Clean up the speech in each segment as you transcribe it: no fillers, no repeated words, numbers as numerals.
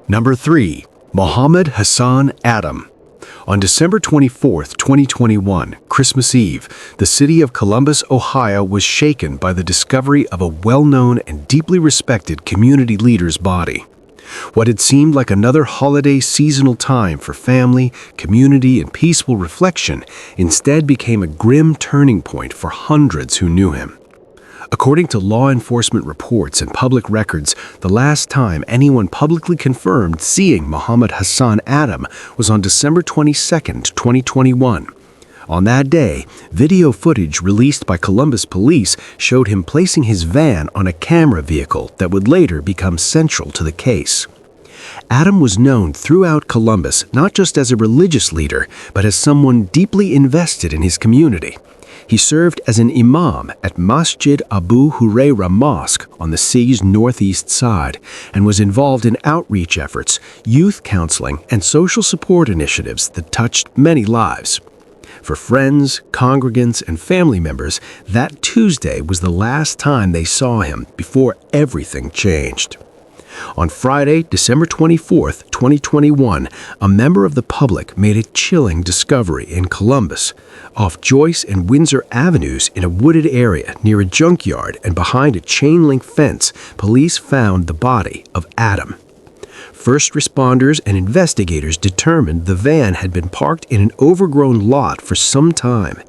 Number 3. Mohammed Hassan Adam. On December 24, 2021, Christmas Eve, the city of Columbus, Ohio was shaken by the discovery of a well-known and deeply respected community leader's body. What had seemed like another holiday seasonal time for family, community, and peaceful reflection instead became a grim turning point for hundreds who knew him. According to law enforcement reports and public records, the last time anyone publicly confirmed seeing Mohammed Hassan Adam was on December 22, 2021. On that day, video footage released by Columbus police showed him placing his van on a camera vehicle that would later become central to the case. Adam was known throughout Columbus not just as a religious leader, but as someone deeply invested in his community. He served as an imam at Masjid Abu Hurairah Mosque on the city's northeast side and was involved in outreach efforts, youth counseling, and social support initiatives that touched many lives. For friends, congregants, and family members, that Tuesday was the last time they saw him before everything changed. On Friday, December 24, 2021, a member of the public made a chilling discovery in Columbus. Off Joyce and Windsor Avenues in a wooded area near a junkyard and behind a chain-link fence, police found the body of Adam. First responders and investigators determined the van had been parked in an overgrown lot for some time.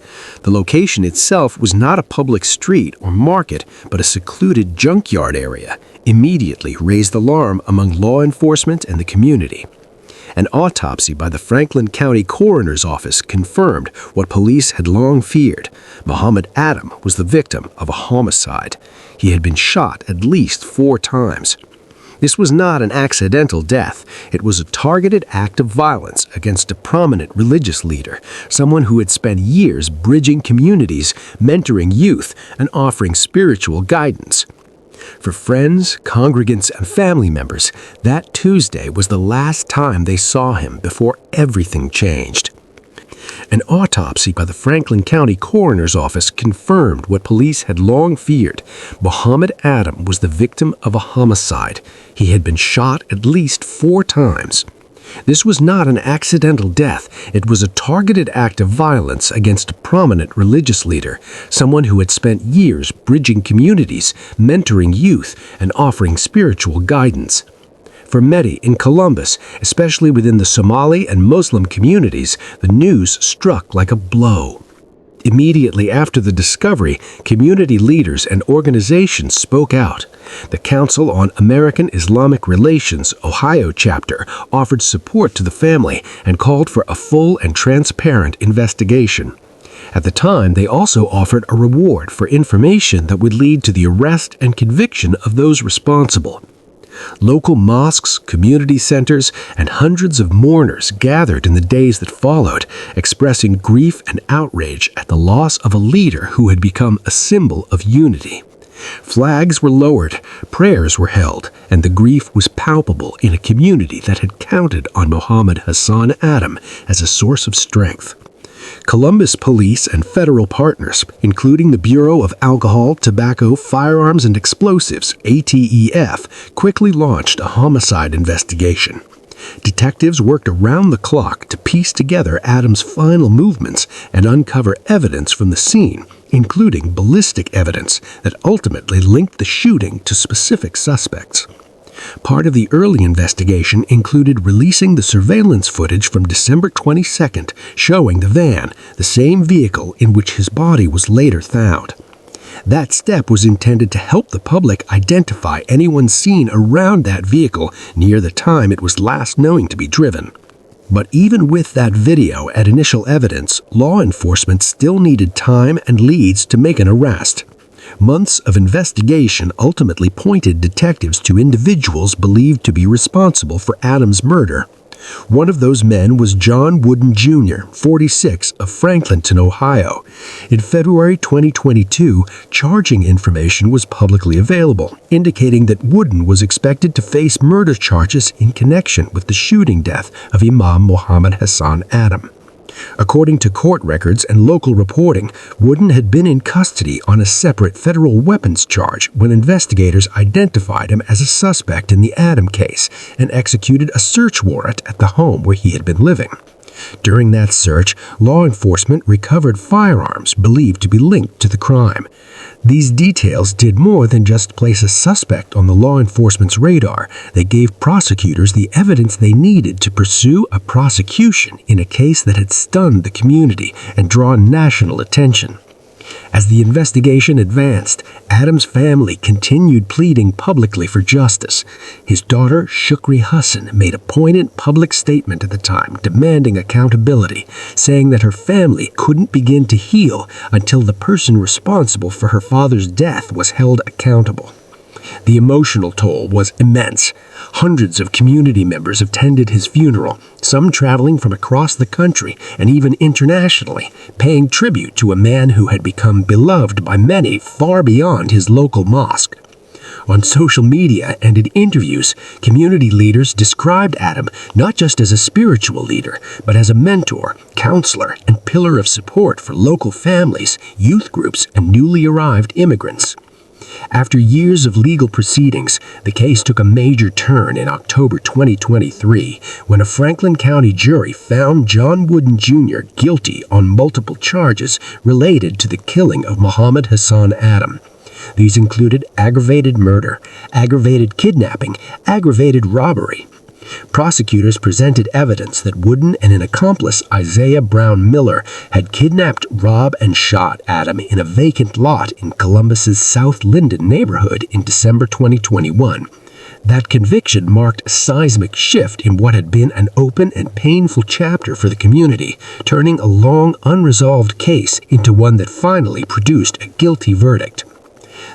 The location itself was not a public street or market, but a secluded junkyard area, immediately raised alarm among law enforcement and the community. An autopsy by the Franklin County Coroner's Office confirmed what police had long feared. Mohammed Adam was the victim of a homicide. He had been shot at least 4 times. This was not an accidental death. It was a targeted act of violence against a prominent religious leader, someone who had spent years bridging communities, mentoring youth, and offering spiritual guidance. For friends, congregants, and family members, that Tuesday was the last time they saw him before everything changed. An autopsy by the Franklin County Coroner's Office confirmed what police had long feared. Mohammed Adam was the victim of a homicide. He had been shot at least 4 times. This was not an accidental death. It was a targeted act of violence against a prominent religious leader, someone who had spent years bridging communities, mentoring youth, and offering spiritual guidance. For many in Columbus, especially within the Somali and Muslim communities, the news struck like a blow. Immediately after the discovery, community leaders and organizations spoke out. The Council on American Islamic Relations, Ohio chapter, offered support to the family and called for a full and transparent investigation. At the time, they also offered a reward for information that would lead to the arrest and conviction of those responsible. Local mosques, community centers, and hundreds of mourners gathered in the days that followed, expressing grief and outrage at the loss of a leader who had become a symbol of unity. Flags were lowered, prayers were held, and the grief was palpable in a community that had counted on Mohammed Hassan Adam as a source of strength. Columbus police and federal partners, including the Bureau of Alcohol, Tobacco, Firearms, and Explosives, ATEF, quickly launched a homicide investigation. Detectives worked around the clock to piece together Adam's final movements and uncover evidence from the scene, including ballistic evidence that ultimately linked the shooting to specific suspects. Part of the early investigation included releasing the surveillance footage from December 22nd, showing the van, the same vehicle in which his body was later found. That step was intended to help the public identify anyone seen around that vehicle near the time it was last known to be driven. But even with that video as initial evidence, law enforcement still needed time and leads to make an arrest. Months of investigation ultimately pointed detectives to individuals believed to be responsible for Adam's murder. One of those men was John Wooden Jr., 46, of Franklinton, Ohio. In February 2022, charging information was publicly available, indicating that Wooden was expected to face murder charges in connection with the shooting death of Imam Mohammed Hassan Adam. According to court records and local reporting, Wooden had been in custody on a separate federal weapons charge when investigators identified him as a suspect in the Adam case and executed a search warrant at the home where he had been living. During that search, law enforcement recovered firearms believed to be linked to the crime. These details did more than just place a suspect on the law enforcement's radar. They gave prosecutors the evidence they needed to pursue a prosecution in a case that had stunned the community and drawn national attention. As the investigation advanced, Adam's family continued pleading publicly for justice. His daughter, Shukri Hassan, made a poignant public statement at the time demanding accountability, saying that her family couldn't begin to heal until the person responsible for her father's death was held accountable. The emotional toll was immense. Hundreds of community members attended his funeral, some traveling from across the country and even internationally, paying tribute to a man who had become beloved by many far beyond his local mosque. On social media and in interviews, community leaders described Adam not just as a spiritual leader, but as a mentor, counselor, and pillar of support for local families, youth groups, and newly arrived immigrants. After years of legal proceedings, the case took a major turn in October 2023 when a Franklin County jury found John Wooden Jr. guilty on multiple charges related to the killing of Muhammad Hassan Adam. These included aggravated murder, aggravated kidnapping, aggravated robbery. Prosecutors presented evidence that Wooden and an accomplice, Isaiah Brown Miller, had kidnapped, robbed, and shot Adam in a vacant lot in Columbus's South Linden neighborhood in December 2021. That conviction marked a seismic shift in what had been an open and painful chapter for the community, turning a long, unresolved case into one that finally produced a guilty verdict.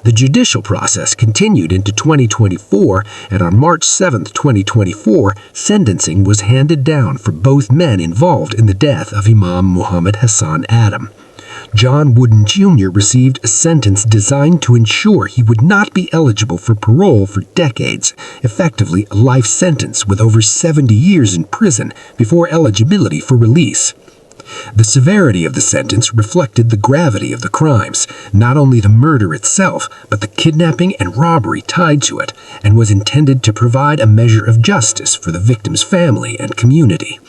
The judicial process continued into 2024, and on March 7, 2024, sentencing was handed down for both men involved in the death of Imam Muhammad Hassan Adam. John Wooden Jr. received a sentence designed to ensure he would not be eligible for parole for decades, effectively a life sentence with over 70 years in prison before eligibility for release. The severity of the sentence reflected the gravity of the crimes, not only the murder itself, but the kidnapping and robbery tied to it, and was intended to provide a measure of justice for the victim's family and community.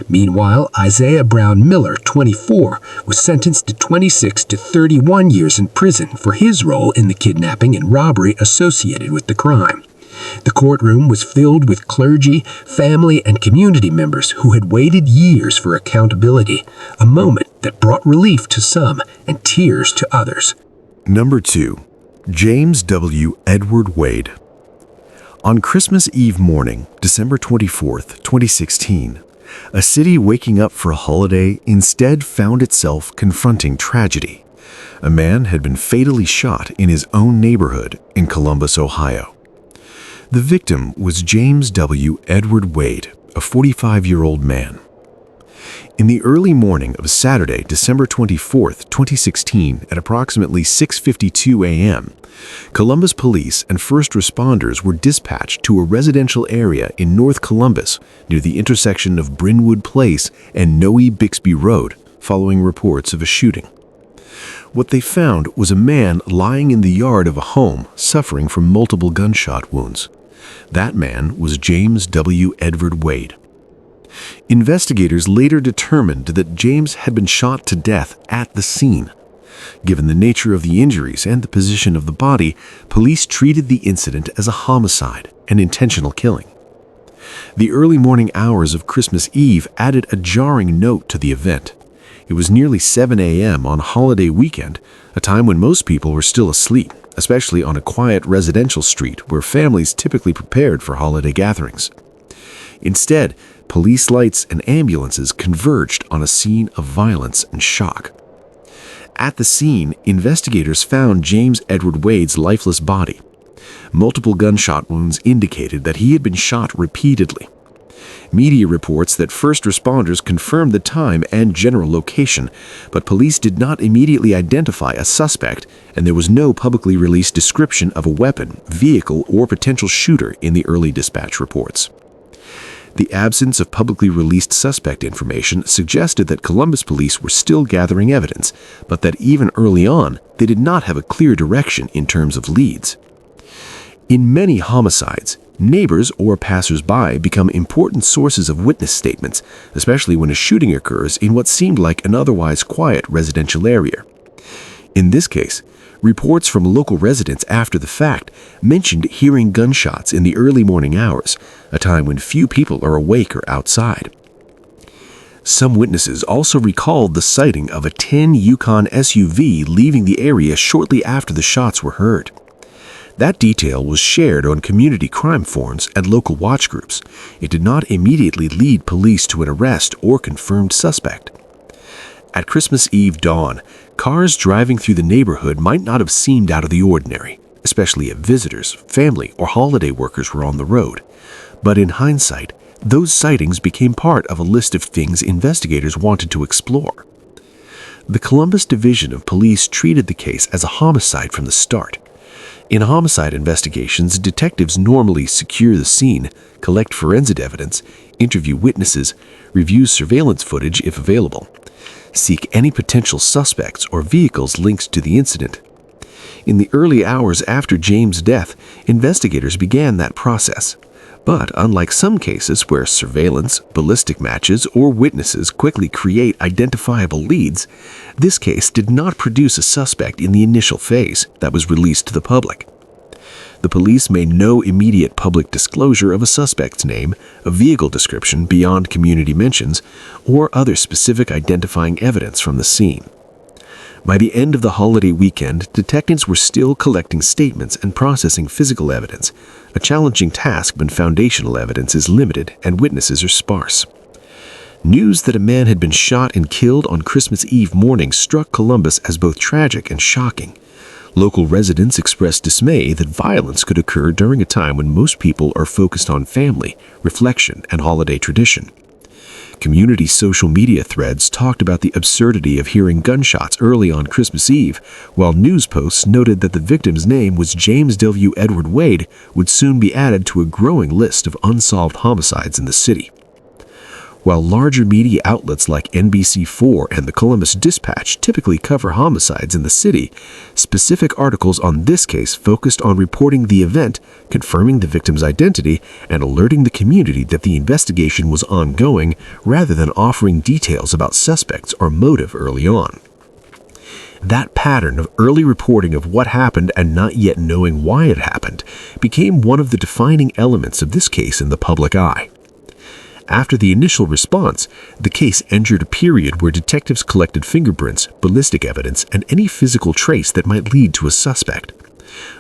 Meanwhile, Isaiah Brown Miller, 24, was sentenced to 26 to 31 years in prison for his role in the kidnapping and robbery associated with the crime. The courtroom was filled with clergy, family, and community members who had waited years for accountability, a moment that brought relief to some and tears to others. Number 2. James W. Edward Wade. On Christmas Eve morning, December 24th, 2016, a city waking up for a holiday instead found itself confronting tragedy. A man had been fatally shot in his own neighborhood in Columbus, Ohio. The victim was James W. Edward Wade, a 45-year-old man. In the early morning of Saturday, December 24, 2016, at approximately 6:52 a.m., Columbus police and first responders were dispatched to a residential area in North Columbus near the intersection of Brynwood Place and Noe Bixby Road, following reports of a shooting. What they found was a man lying in the yard of a home suffering from multiple gunshot wounds. That man was James W. Edward Wade. Investigators later determined that James had been shot to death at the scene. Given the nature of the injuries and the position of the body, police treated the incident as a homicide and intentional killing. The early morning hours of Christmas Eve added a jarring note to the event. It was nearly 7 a.m. on holiday weekend, a time when most people were still asleep, especially on a quiet residential street where families typically prepared for holiday gatherings. Instead, police lights and ambulances converged on a scene of violence and shock. At the scene, investigators found James Edward Wade's lifeless body. Multiple gunshot wounds indicated that he had been shot repeatedly. Media reports that first responders confirmed the time and general location, but police did not immediately identify a suspect, and there was no publicly released description of a weapon, vehicle, or potential shooter in the early dispatch reports. The absence of publicly released suspect information suggested that Columbus police were still gathering evidence, but that even early on, they did not have a clear direction in terms of leads. In many homicides, neighbors or passers-by become important sources of witness statements, especially when a shooting occurs in what seemed like an otherwise quiet residential area. In this case, reports from local residents after the fact mentioned hearing gunshots in the early morning hours, a time when few people are awake or outside. Some witnesses also recalled the sighting of a tin Yukon SUV leaving the area shortly after the shots were heard. That detail was shared on community crime forums and local watch groups. It did not immediately lead police to an arrest or confirmed suspect. At Christmas Eve dawn, cars driving through the neighborhood might not have seemed out of the ordinary, especially if visitors, family, or holiday workers were on the road. But in hindsight, those sightings became part of a list of things investigators wanted to explore. The Columbus Division of Police treated the case as a homicide from the start. In homicide investigations, detectives normally secure the scene, collect forensic evidence, interview witnesses, review surveillance footage if available, seek any potential suspects or vehicles linked to the incident. In the early hours after James' death, investigators began that process. But unlike some cases where surveillance, ballistic matches, or witnesses quickly create identifiable leads, this case did not produce a suspect in the initial phase that was released to the public. The police made no immediate public disclosure of a suspect's name, a vehicle description beyond community mentions, or other specific identifying evidence from the scene. By the end of the holiday weekend, detectives were still collecting statements and processing physical evidence, a challenging task when foundational evidence is limited and witnesses are sparse. News that a man had been shot and killed on Christmas Eve morning struck Columbus as both tragic and shocking. Local residents expressed dismay that violence could occur during a time when most people are focused on family, reflection, and holiday tradition. Community social media threads talked about the absurdity of hearing gunshots early on Christmas Eve, while news posts noted that the victim's name was James W. Edward Wade would soon be added to a growing list of unsolved homicides in the city. While larger media outlets like NBC4 and the Columbus Dispatch typically cover homicides in the city, specific articles on this case focused on reporting the event, confirming the victim's identity, and alerting the community that the investigation was ongoing rather than offering details about suspects or motive early on. That pattern of early reporting of what happened and not yet knowing why it happened became one of the defining elements of this case in the public eye. After the initial response, the case entered a period where detectives collected fingerprints, ballistic evidence, and any physical trace that might lead to a suspect.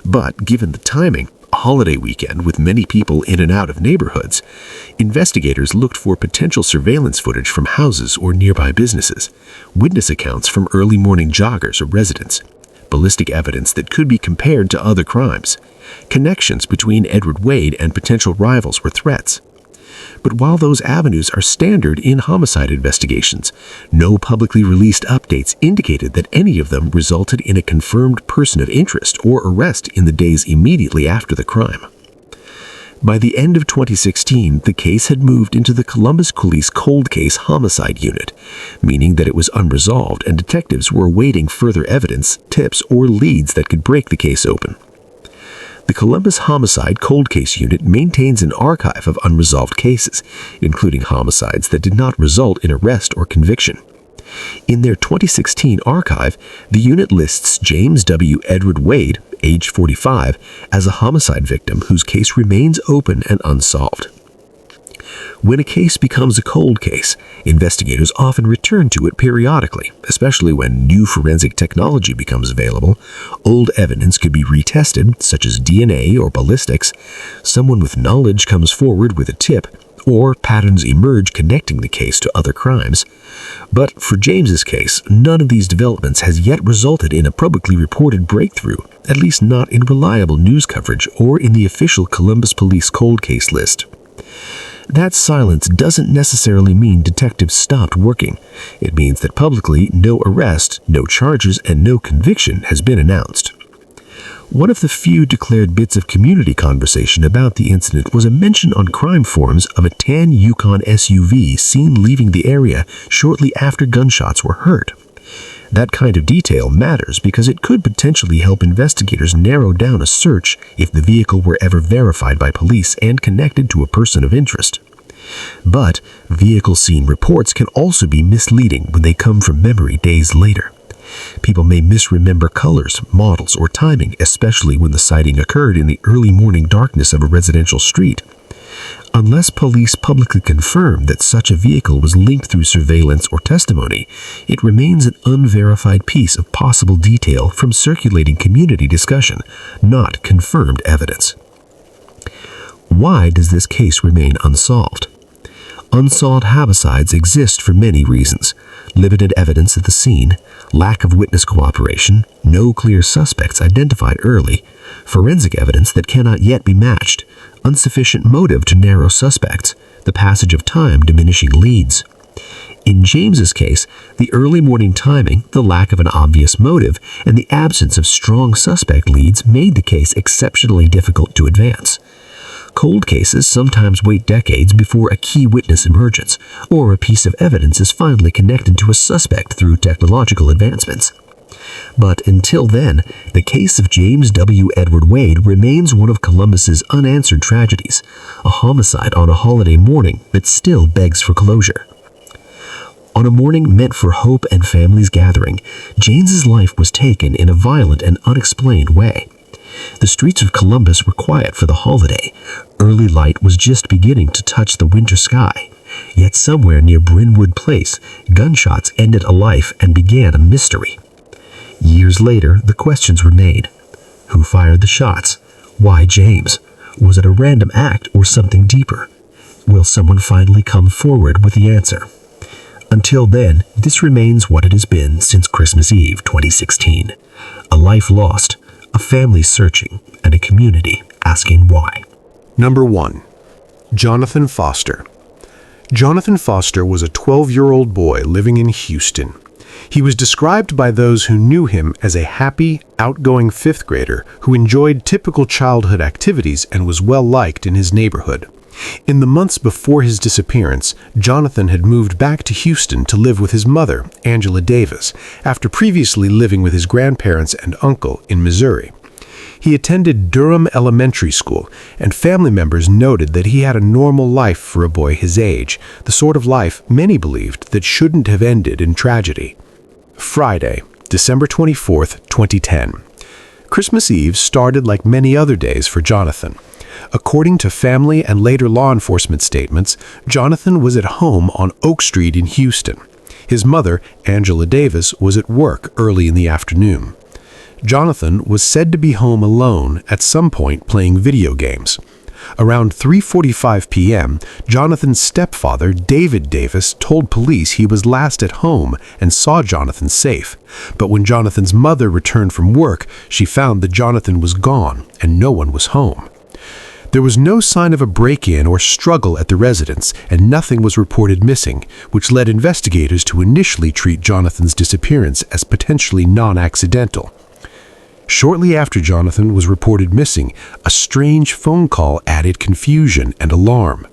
But given the timing, a holiday weekend with many people in and out of neighborhoods, investigators looked for potential surveillance footage from houses or nearby businesses, witness accounts from early morning joggers or residents, ballistic evidence that could be compared to other crimes. Connections between Edward Wade and potential rivals were threats. But while those avenues are standard in homicide investigations, no publicly released updates indicated that any of them resulted in a confirmed person of interest or arrest in the days immediately after the crime. By the end of 2016, the case had moved into the Columbus Police Cold Case Homicide Unit, meaning that it was unresolved and detectives were awaiting further evidence, tips, or leads that could break the case open. The Columbus Homicide Cold Case Unit maintains an archive of unresolved cases, including homicides that did not result in arrest or conviction. In their 2016 archive, the unit lists James W. Edward Wade, age 45, as a homicide victim whose case remains open and unsolved. When a case becomes a cold case, investigators often return to it periodically, especially when new forensic technology becomes available. Old evidence could be retested, such as DNA or ballistics. Someone with knowledge comes forward with a tip, or patterns emerge connecting the case to other crimes. But for James's case, none of these developments has yet resulted in a publicly reported breakthrough, at least not in reliable news coverage or in the official Columbus Police Cold Case list. That silence doesn't necessarily mean detectives stopped working. It means that publicly no arrest, no charges, and no conviction has been announced. One of the few declared bits of community conversation about the incident was a mention on crime forums of a tan Yukon SUV seen leaving the area shortly after gunshots were heard. That kind of detail matters because it could potentially help investigators narrow down a search if the vehicle were ever verified by police and connected to a person of interest. But vehicle scene reports can also be misleading when they come from memory days later. People may misremember colors, models, or timing, especially when the sighting occurred in the early morning darkness of a residential street. Unless police publicly confirm that such a vehicle was linked through surveillance or testimony, it remains an unverified piece of possible detail from circulating community discussion, not confirmed evidence. Why does this case remain unsolved? Unsolved homicides exist for many reasons: limited evidence at the scene, lack of witness cooperation, no clear suspects identified early, forensic evidence that cannot yet be matched, insufficient motive to narrow suspects, the passage of time diminishing leads. In James's case, the early morning timing, the lack of an obvious motive, and the absence of strong suspect leads made the case exceptionally difficult to advance. Cold cases sometimes wait decades before a key witness emerges, or a piece of evidence is finally connected to a suspect through technological advancements. But until then, the case of James W. Edward Wade remains one of Columbus's unanswered tragedies, a homicide on a holiday morning that still begs for closure. On a morning meant for hope and families gathering, James's life was taken in a violent and unexplained way. The streets of Columbus were quiet for the holiday. Early light was just beginning to touch the winter sky. Yet somewhere near Brynwood Place, gunshots ended a life and began a mystery. Years later, the questions remain. Who fired the shots? Why James? Was it a random act or something deeper? Will someone finally come forward with the answer? Until then, this remains what it has been since Christmas Eve 2016. A life lost, a family searching, and a community asking why. Number 1. Jonathan Foster. Jonathan Foster was a 12-year-old boy living in Houston. He was described by those who knew him as a happy, outgoing fifth grader who enjoyed typical childhood activities and was well-liked in his neighborhood. In the months before his disappearance, Jonathan had moved back to Houston to live with his mother, Angela Davis, after previously living with his grandparents and uncle in Missouri. He attended Durham Elementary School, and family members noted that he had a normal life for a boy his age, the sort of life many believed that shouldn't have ended in tragedy. Friday, December 24th, 2010. Christmas Eve started like many other days for Jonathan. According to family and later law enforcement statements, Jonathan was at home on Oak Street in Houston. His mother, Angela Davis, was at work early in the afternoon. Jonathan was said to be home alone at some point playing video games. Around 3:45 p.m., Jonathan's stepfather, David Davis, told police he was last at home and saw Jonathan safe. But when Jonathan's mother returned from work, she found that Jonathan was gone and no one was home. There was no sign of a break-in or struggle at the residence, and nothing was reported missing, which led investigators to initially treat Jonathan's disappearance as potentially non-accidental. Shortly after Jonathan was reported missing, a strange phone call added confusion and alarm.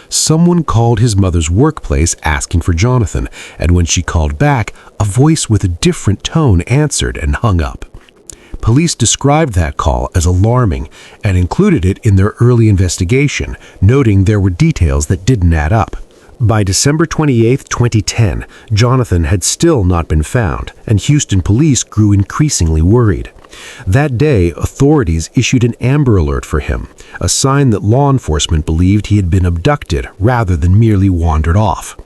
Someone called his mother's workplace asking for Jonathan, and when she called back, a voice with a different tone answered and hung up. Police described that call as alarming and included it in their early investigation, noting there were details that didn't add up. By December 28, 2010, Jonathan had still not been found, and Houston police grew increasingly worried. That day, authorities issued an Amber Alert for him, a sign that law enforcement believed he had been abducted rather than merely wandered off.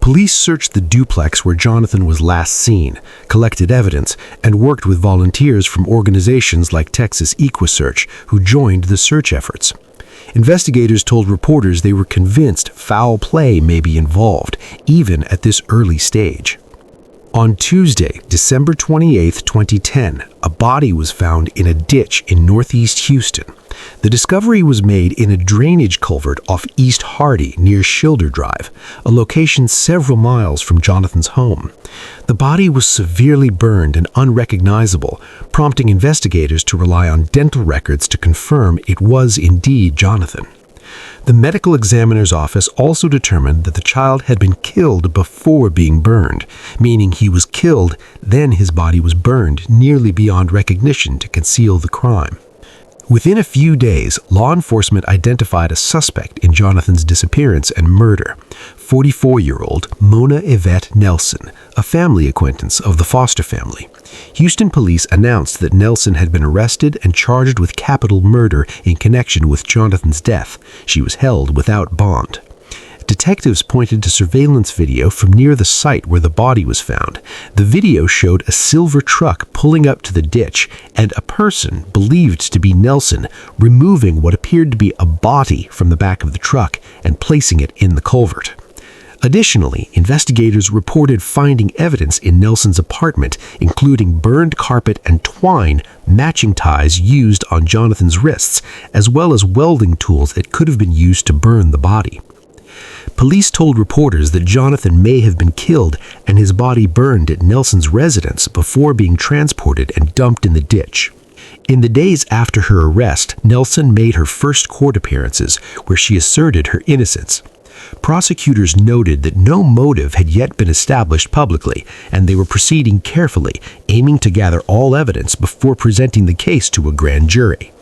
Police searched the duplex where Jonathan was last seen, collected evidence, and worked with volunteers from organizations like Texas EquiSearch, who joined the search efforts. Investigators told reporters they were convinced foul play may be involved, even at this early stage. On Tuesday, December 28, 2010, a body was found in a ditch in northeast Houston. The discovery was made in a drainage culvert off East Hardy near Schilder Drive, a location several miles from Jonathan's home. The body was severely burned and unrecognizable, prompting investigators to rely on dental records to confirm it was indeed Jonathan. The medical examiner's office also determined that the child had been killed before being burned, meaning he was killed, then his body was burned nearly beyond recognition to conceal the crime. Within a few days, law enforcement identified a suspect in Jonathan's disappearance and murder, 44-year-old Mona Yvette Nelson, a family acquaintance of the Foster family. Houston police announced that Nelson had been arrested and charged with capital murder in connection with Jonathan's death. She was held without bond. Detectives pointed to surveillance video from near the site where the body was found. The video showed a silver truck pulling up to the ditch and a person, believed to be Nelson, removing what appeared to be a body from the back of the truck and placing it in the culvert. Additionally, investigators reported finding evidence in Nelson's apartment, including burned carpet and twine, matching ties used on Jonathan's wrists, as well as welding tools that could have been used to burn the body. Police told reporters that Jonathan may have been killed and his body burned at Nelson's residence before being transported and dumped in the ditch. In the days after her arrest, Nelson made her first court appearances, where she asserted her innocence. Prosecutors noted that no motive had yet been established publicly, and they were proceeding carefully, aiming to gather all evidence before presenting the case to a grand jury.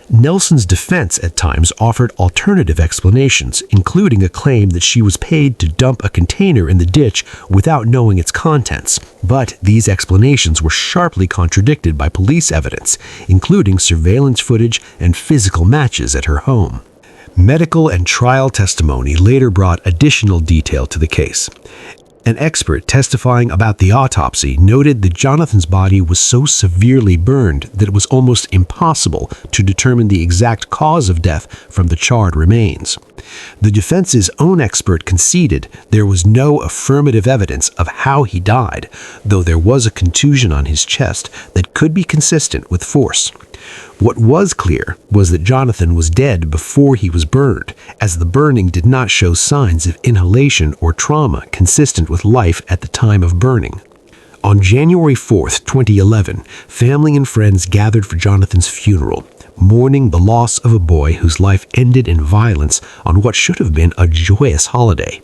Nelson's defense at times offered alternative explanations, including a claim that she was paid to dump a container in the ditch without knowing its contents. But these explanations were sharply contradicted by police evidence, including surveillance footage and physical matches at her home. Medical and trial testimony later brought additional detail to the case. An expert testifying about the autopsy noted that Jonathan's body was so severely burned that it was almost impossible to determine the exact cause of death from the charred remains. The defense's own expert conceded there was no affirmative evidence of how he died, though there was a contusion on his chest that could be consistent with force. What was clear was that Jonathan was dead before he was burned, as the burning did not show signs of inhalation or trauma consistent with life at the time of burning. On January 4, 2011, family and friends gathered for Jonathan's funeral, mourning the loss of a boy whose life ended in violence on what should have been a joyous holiday.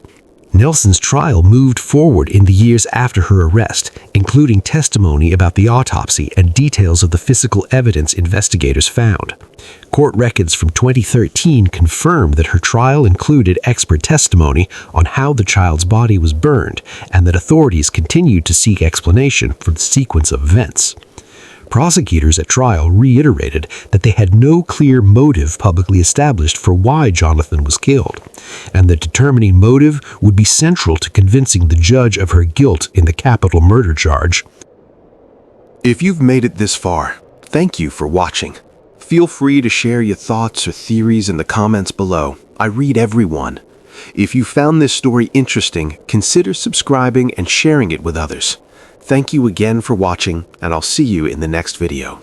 Nelson's trial moved forward in the years after her arrest, including testimony about the autopsy and details of the physical evidence investigators found. Court records from 2013 confirmed that her trial included expert testimony on how the child's body was burned, and that authorities continued to seek explanation for the sequence of events. Prosecutors at trial reiterated that they had no clear motive publicly established for why Jonathan was killed, and that determining motive would be central to convincing the judge of her guilt in the capital murder charge. If you've made it this far, thank you for watching. Feel free to share your thoughts or theories in the comments below. I read every one. If you found this story interesting, consider subscribing and sharing it with others. Thank you again for watching, and I'll see you in the next video.